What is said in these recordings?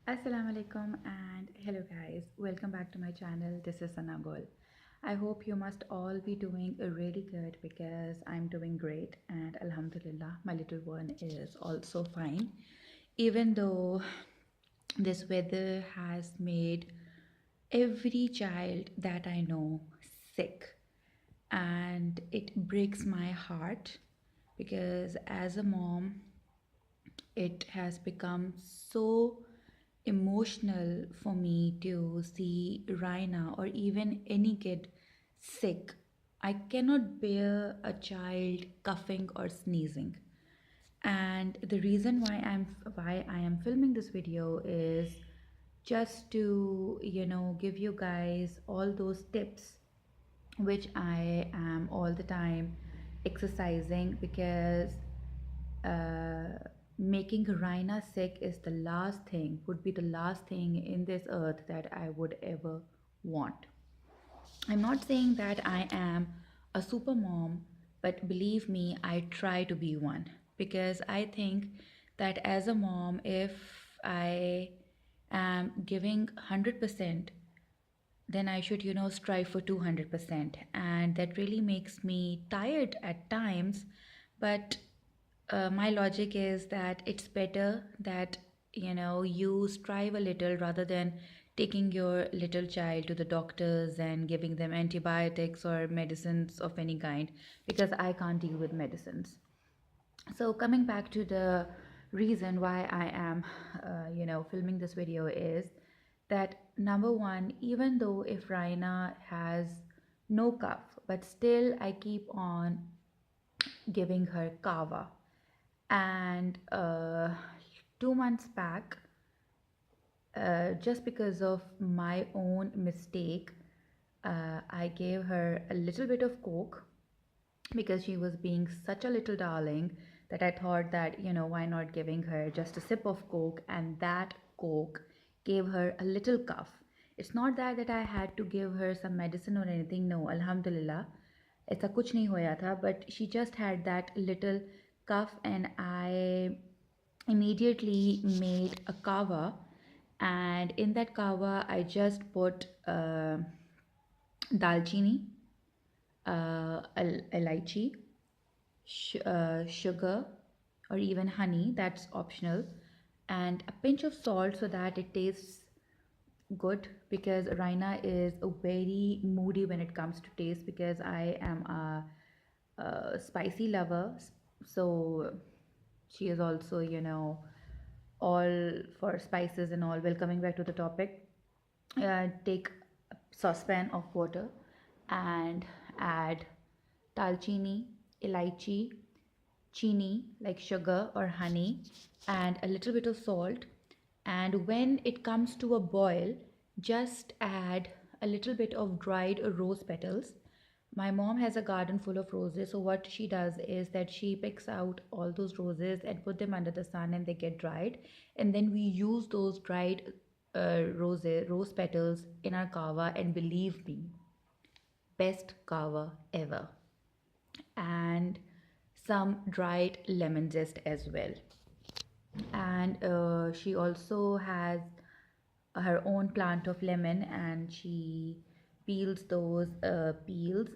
Assalamu alaikum and hello guys, welcome back to my channel. This is Sanagol. I hope you must all be doing really good because I'm doing great and Alhamdulillah my little one is also fine, even though this weather has made every child that I know sick, and it breaks my heart because as a mom it has become so emotional for me to see Raina or even any kid sick. I cannot bear a child coughing or sneezing. And the reason why I am filming this video is just to, give you guys all those tips which I am all the time exercising because making Raina sick is the last thing, would be the last thing in this earth that I would ever want. I'm not saying that I am a super mom, but believe me, I try to be one because I think that as a mom, if I am giving 100%, then I should, strive for 200%. And that really makes me tired at times. But my logic is that it's better that, you strive a little rather than taking your little child to the doctors and giving them antibiotics or medicines of any kind, because I can't deal with medicines. So coming back to the reason why I am filming this video is that number one, even though if Raina has no cough, but still I keep on giving her kava. And 2 months back, just because of my own mistake, I gave her a little bit of coke because she was being such a little darling that I thought that, why not giving her just a sip of coke, and that coke gave her a little cough. It's not that I had to give her some medicine or anything. No, alhamdulillah. ऐसा कुछ नहीं होया था, but she just had that little cough, and I immediately made a kava, and in that kava I just put dalchini, elaichi, sugar, or even honey, that's optional, and a pinch of salt so that it tastes good, because Raina is a very moody when it comes to taste because I am a spicy lover. So she is also, all for spices and all. Well, coming back to the topic, take a saucepan of water and add dalchini, elaichi, chini like sugar or honey, and a little bit of salt. And when it comes to a boil, just add a little bit of dried rose petals. My mom has a garden full of roses, so what she does is that she picks out all those roses and put them under the sun and they get dried, and then we use those dried rose petals in our kava, and believe me, best kava ever. And some dried lemon zest as well. And she also has her own plant of lemon, and she peels those peels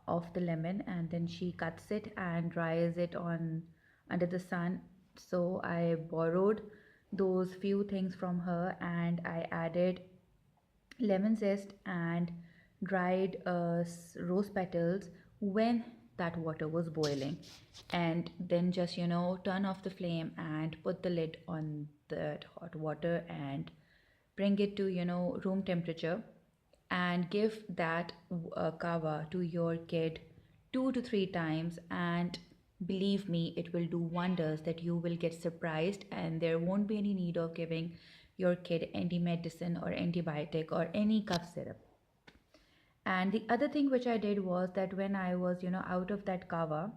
of the lemon, and then she cuts it and dries it on under the sun. So I borrowed those few things from her, and I added lemon zest and dried rose petals when that water was boiling, and then just turn off the flame and put the lid on that hot water and bring it to room temperature, and give that kava to your kid 2 to 3 times, and believe me, it will do wonders, that you will get surprised and there won't be any need of giving your kid any medicine or antibiotic or any cough syrup. And the other thing which I did was that when I was out of that kava,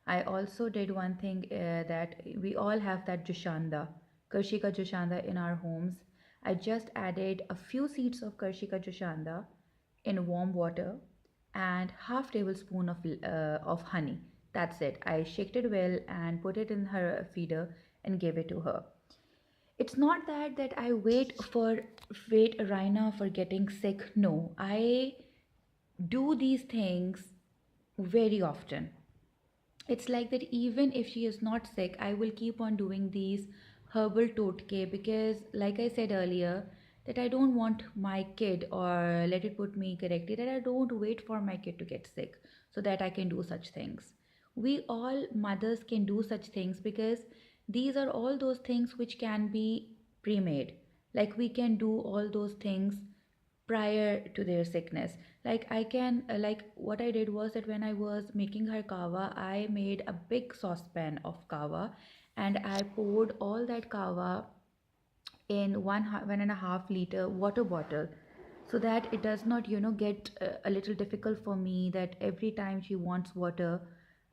I also did one thing, that we all have that jushanda, karshika jushanda in our homes. I just added a few seeds of karshika jushanda in warm water and half tablespoon of honey. That's it. I shaked it well and put it in her feeder and gave it to her. It's not that I wait Raina for getting sick. No, I do these things very often. It's like that even if she is not sick, I will keep on doing these herbal totke, because like I said earlier, that I don't want my kid, or let it put me correctly, that I don't wait for my kid to get sick so that I can do such things. We all mothers can do such things, because these are all those things which can be pre-made. Like we can do all those things prior to their sickness. Like I can like what I did was that when I was making her kava, I made a big saucepan of kava, and I poured all that kava in 1.5 liter water bottle, so that it does not get a little difficult for me, that every time she wants water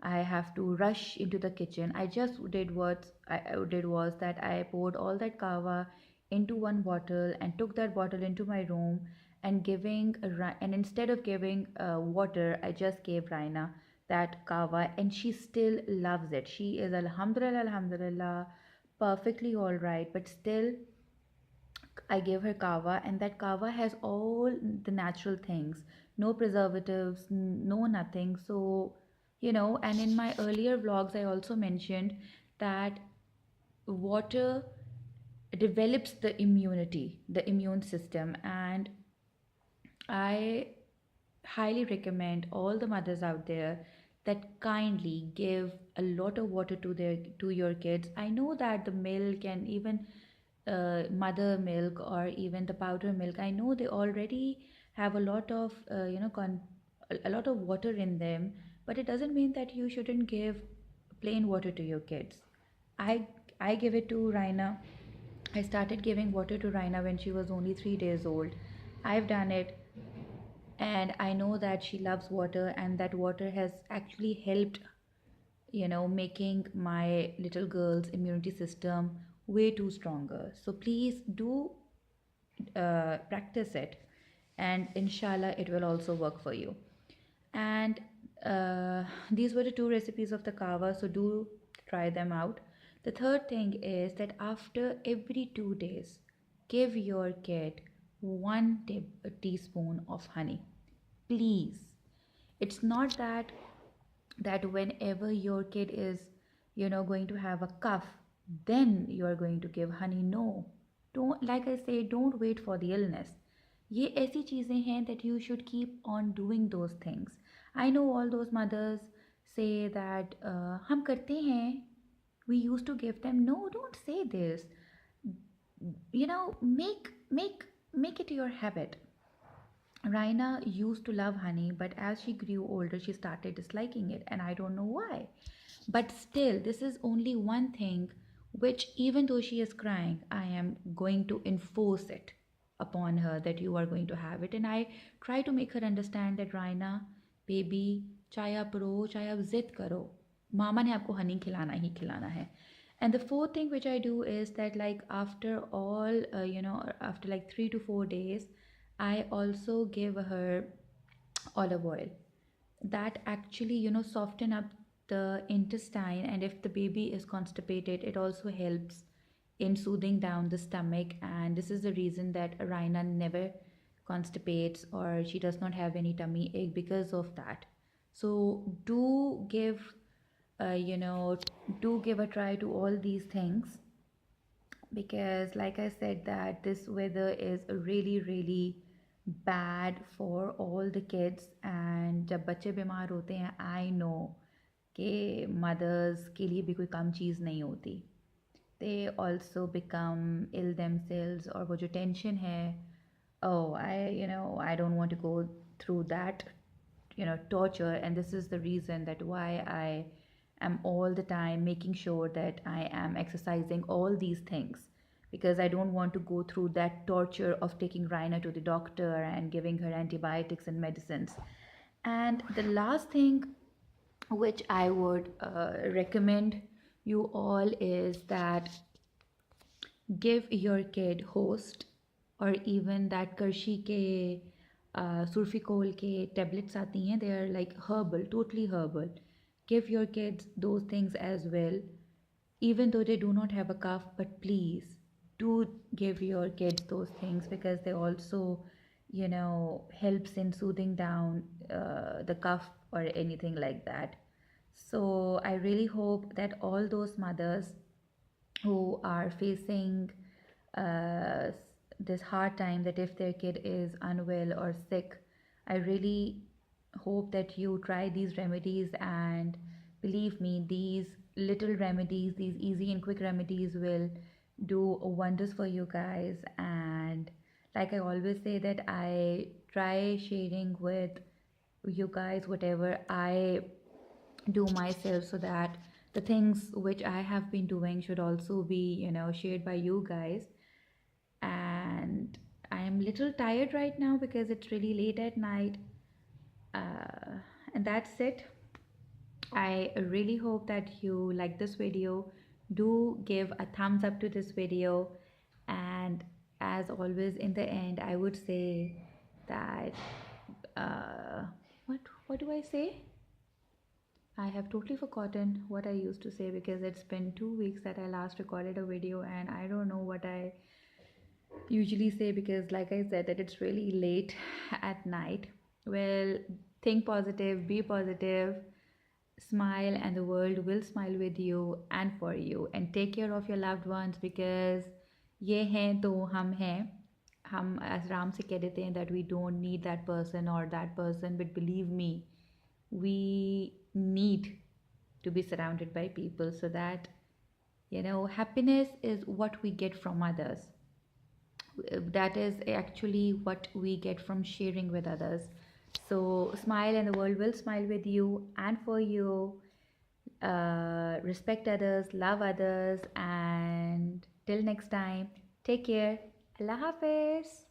I have to rush into the kitchen. I just did what I did was that I poured all that kava into one bottle and took that bottle into my room, and and instead of giving water, I just gave Raina that kava, and she still loves it. She is, alhamdulillah, alhamdulillah, perfectly all right, but still I gave her kava, and that kava has all the natural things, no preservatives, no nothing. So, and in my earlier vlogs, I also mentioned that water develops the immune system, and I highly recommend all the mothers out there that kindly give a lot of water to your kids. I know that the milk and even mother milk or even the powder milk, I know they already have a lot of a lot of water in them, but it doesn't mean that you shouldn't give plain water to your kids. I i give it to Raina. I started giving water to Raina when she was only 3 days old. I've done it, and I know that she loves water, and that water has actually helped, making my little girl's immunity system way too stronger. So please do practice it, and inshallah it will also work for you. And these were the two recipes of the kava, so do try them out. The third thing is that after every 2 days, give your kid a teaspoon of honey, please. It's not that whenever your kid is going to have a cough, then you are going to give honey. No, don't, like I say, don't wait for the illness. ये ऐसी चीज़ें हैं that you should keep on doing those things. I know all those mothers say that हम करते हैं, we used to give them. No, don't say this. Make it your habit. Raina used to love honey, but as she grew older, she started disliking it, and I don't know why. But still, this is only one thing which, even though she is crying, I am going to enforce it upon her, that you are going to have it. And I try to make her understand that Raina, baby, चाहे आप रो चाहे आप जिद करो, मामा ने आपको हनी खिलाना ही खिलाना है. And the fourth thing which I do is that, like, after all, after like 3 to 4 days, I also give her olive oil. That actually, soften up the intestine, and if the baby is constipated, it also helps in soothing down the stomach. And this is the reason that Raina never constipates, or she does not have any tummy ache because of that. So uh, you know, do give a try to all these things, because like I said that this weather is really really bad for all the kids. And जब बच्चे बीमार होते हैं, I know कि mothers के लिए भी कोई कम चीज़ नहीं होती. They also become ill themselves, और वो जो tension है, oh, I don't want to go through that torture. And this is the reason that why I am all the time making sure that I am exercising all these things, because I don't want to go through that torture of taking Raina to the doctor and giving her antibiotics and medicines. And the last thing which I would recommend you all is that give your kid host, or even that karshi ke surfikol ke tablets aati hain, they are like herbal, totally herbal. Give your kids those things as well, even though they do not have a cough. But please, do give your kids those things because they also, helps in soothing down the cough or anything like that. So I really hope that all those mothers who are facing uh, this hard time, that if their kid is unwell or sick, I really hope that you try these remedies, and believe me, these little remedies, these easy and quick remedies will do wonders for you guys. And like I always say, that I try sharing with you guys whatever I do myself, so that the things which I have been doing should also be, shared by you guys. And I'm little tired right now because it's really late at night. And that's it. I really hope that you like this video. Do give a thumbs up to this video. And as always, in the end, I would say that uh, what do I say? I have totally forgotten what I used to say because it's been 2 weeks that I last recorded a video, and I don't know what I usually say because, like I said, that it's really late at night. Well, think positive, be positive, smile, and the world will smile with you and for you. And take care of your loved ones because ये हैं तो हम हैं. हम आराम से कह देते हैं that we don't need that person or that person, but believe me, we need to be surrounded by people, so that happiness is what we get from others. That is actually what we get from sharing with others. So smile and the world will smile with you and for you. Respect others, love others, and till next time, take care. Allah Hafiz.